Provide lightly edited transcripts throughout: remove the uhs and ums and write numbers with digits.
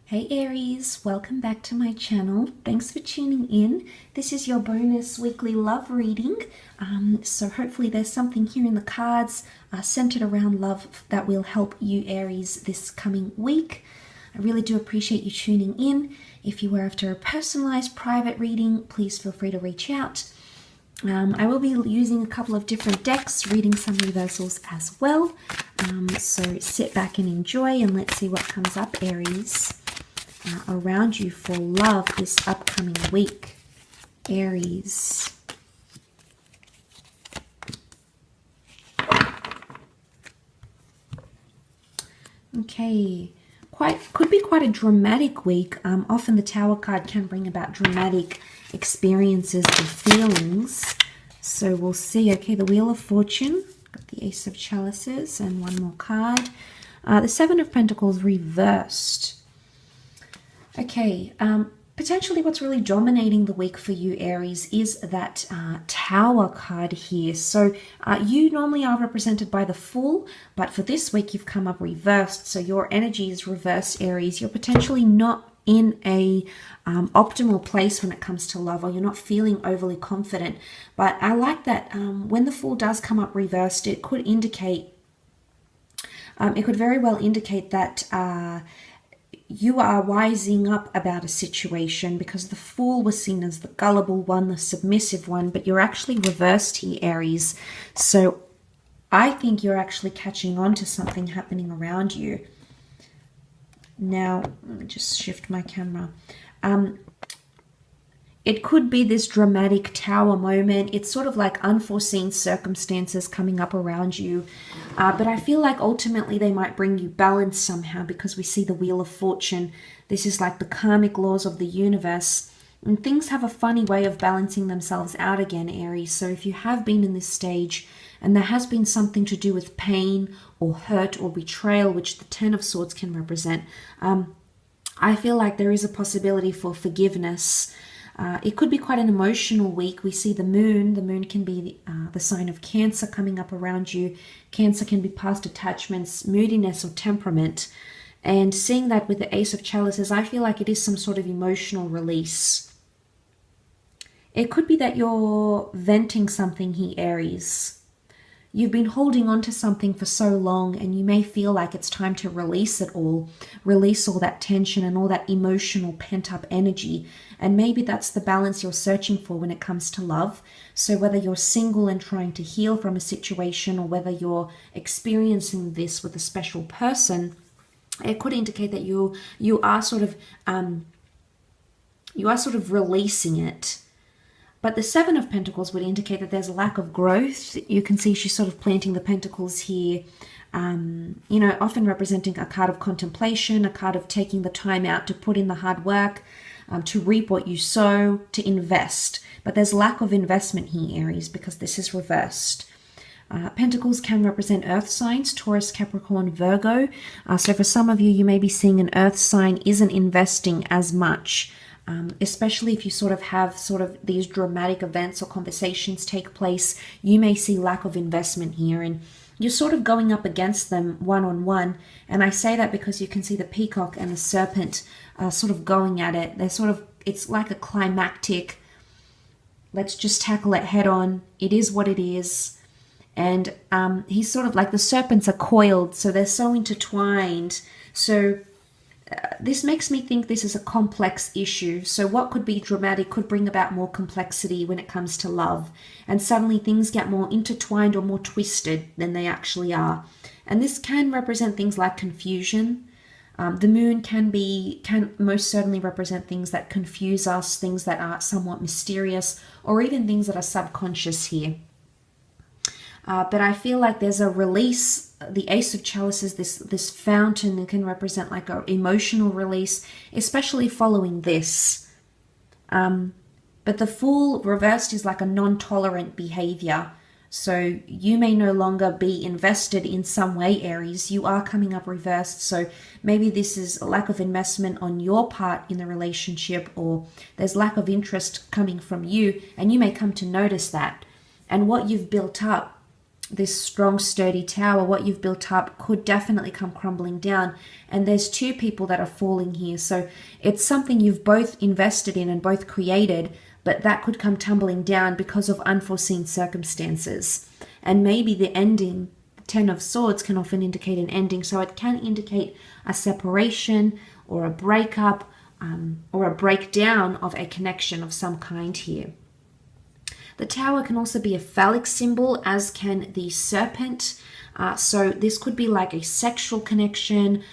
Hey Aries, welcome back to my channel. Thanks for tuning in. This is your bonus weekly love reading. So hopefully there's something here in the cards centered around love that will help you Aries this coming week. I really do appreciate you tuning in. If you were after a personalized private reading, please feel free to reach out. I will be using a couple of different decks, reading some reversals as well. So sit back and enjoy, and let's see what comes up, Aries, around you for love this upcoming week. Aries. Okay. Could be quite a dramatic week. Often the Tower card can bring about dramatic experiences or feelings. So we'll see. Okay, the Wheel of Fortune. Got the Ace of Chalices and one more card. The Seven of Pentacles reversed. Okay, potentially what's really dominating the week for you, Aries, is that Tower card here. So you normally are represented by the Fool, but for this week you've come up reversed. So your energy is reversed, Aries. You're potentially not in a optimal place when it comes to love, or you're not feeling overly confident. But I like that when the Fool does come up reversed, it could indicate, it could very well indicate that you are wising up about a situation, because the Fool was seen as the gullible one, the submissive one, but you're actually reversed here, Aries. So I think you're actually catching on to something happening around you. Now, let me just shift my camera. It could be this dramatic Tower moment. It's sort of like unforeseen circumstances coming up around you. But I feel like ultimately they might bring you balance somehow, because we see the Wheel of Fortune. This is like the karmic laws of the universe. And things have a funny way of balancing themselves out again, Aries. So if you have been in this stage and there has been something to do with pain or hurt or betrayal, which the Ten of Swords can represent, I feel like there is a possibility for forgiveness. It could be quite an emotional week. We see the Moon. The Moon can be the sign of Cancer coming up around you. Cancer can be past attachments, moodiness, or temperament. And seeing that with the Ace of Chalices, I feel like it is some sort of emotional release. It could be that you're venting something here, Aries. You've been holding on to something for so long, and you may feel like it's time to release it all, release all that tension and all that emotional pent-up energy. And maybe that's the balance you're searching for when it comes to love. So whether you're single and trying to heal from a situation, or whether you're experiencing this with a special person, it could indicate that you are sort of releasing it. But the Seven of Pentacles would indicate that there's a lack of growth. You can see she's sort of planting the pentacles here, you know, often representing a card of contemplation, a card of taking the time out to put in the hard work, to reap what you sow, to invest. But there's lack of investment here, Aries, because this is reversed. Pentacles can represent earth signs, Taurus, Capricorn, Virgo. So for some of you, you may be seeing an earth sign isn't investing as much. Especially if you sort of have these dramatic events or conversations take place, you may see lack of investment here, and you're sort of going up against them one-on-one. And I say that because you can see the peacock and the serpent sort of going at it. They're sort of, it's like a climactic, let's just tackle it head on. It is what it is. And he's sort of like, the serpents are coiled, so they're so intertwined. So this makes me think this is a complex issue. So what could be dramatic could bring about more complexity when it comes to love. And suddenly things get more intertwined or more twisted than they actually are. And this can represent things like confusion. The Moon can most certainly represent things that confuse us, things that are somewhat mysterious, or even things that are subconscious here. But I feel like there's a release. The Ace of Chalices, this fountain, can represent like an emotional release, especially following this. But the Fool reversed is like a non-tolerant behavior. So you may no longer be invested in some way, Aries. You are coming up reversed. So maybe this is a lack of investment on your part in the relationship, or there's lack of interest coming from you, and you may come to notice that. And what you've built up, this strong, sturdy tower, what you've built up could definitely come crumbling down. And there's two people that are falling here. So it's something you've both invested in and both created, but that could come tumbling down because of unforeseen circumstances. And maybe the ending, Ten of Swords, can often indicate an ending. So it can indicate a separation or a breakup or a breakdown of a connection of some kind here. The tower can also be a phallic symbol, as can the serpent. So this could be like a sexual connection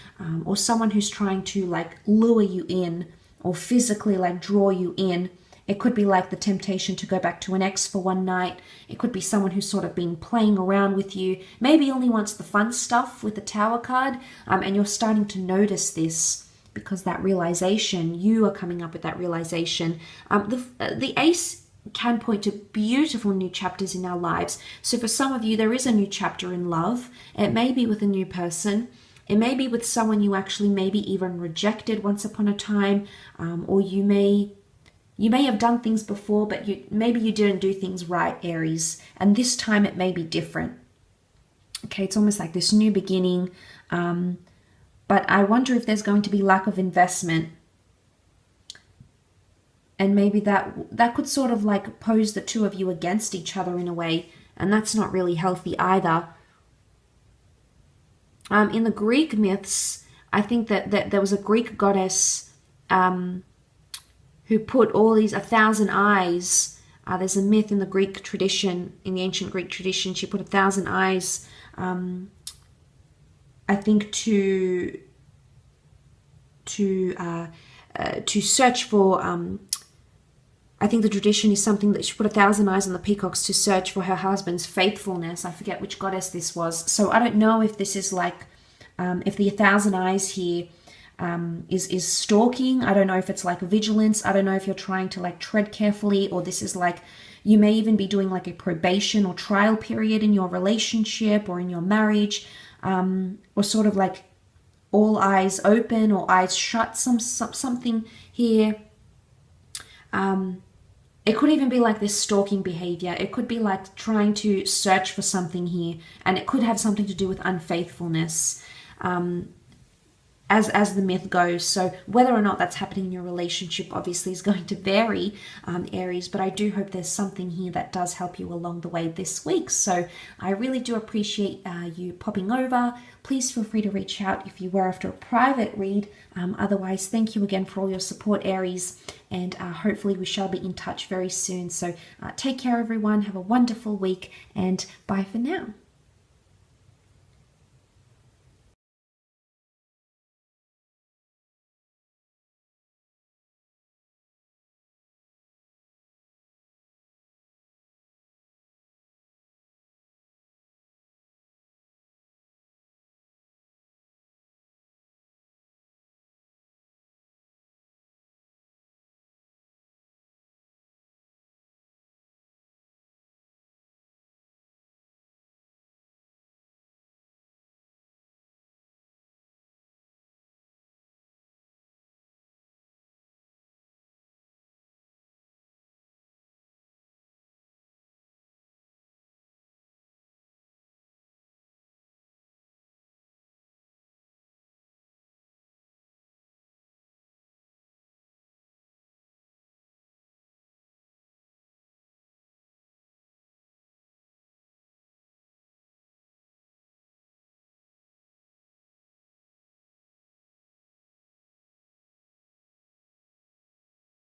or someone who's trying to like lure you in or physically like draw you in. It could be like the temptation to go back to an ex for one night. It could be someone who's sort of been playing around with you, maybe only wants the fun stuff with the Tower card, and you're starting to notice this because that realization, you are coming up with that realization. The Ace can point to beautiful new chapters in our lives. So for some of you, there is a new chapter in love. It may be with a new person. It may be with someone you actually maybe even rejected once upon a time, or you may have done things before, but maybe you didn't do things right, Aries, and this time it may be different. Okay, it's almost like this new beginning, but I wonder if there's going to be lack of investment, and maybe that could sort of like pose the two of you against each other in a way, and that's not really healthy either. In the Greek myths, I think that there was a Greek goddess who put all these 1,000 eyes. There's a myth in the Greek tradition, in the ancient Greek tradition. She put 1,000 eyes, I think, to search for. I think the tradition is something that she put 1,000 eyes on the peacocks to search for her husband's faithfulness. I forget which goddess this was. So I don't know if this is like, if the 1,000 eyes here is stalking. I don't know if it's like vigilance. I don't know if you're trying to like tread carefully, or this is like, you may even be doing like a probation or trial period in your relationship or in your marriage, or sort of like all eyes open or eyes shut, something here. It could even be like this stalking behavior. It could be like trying to search for something here, and it could have something to do with unfaithfulness, as the myth goes. So whether or not that's happening in your relationship obviously is going to vary, Aries, but I do hope there's something here that does help you along the way this week. So I really do appreciate you popping over. Please feel free to reach out if you were after a private read. Otherwise, thank you again for all your support, Aries, and hopefully we shall be in touch very soon. So take care, everyone. Have a wonderful week, and bye for now.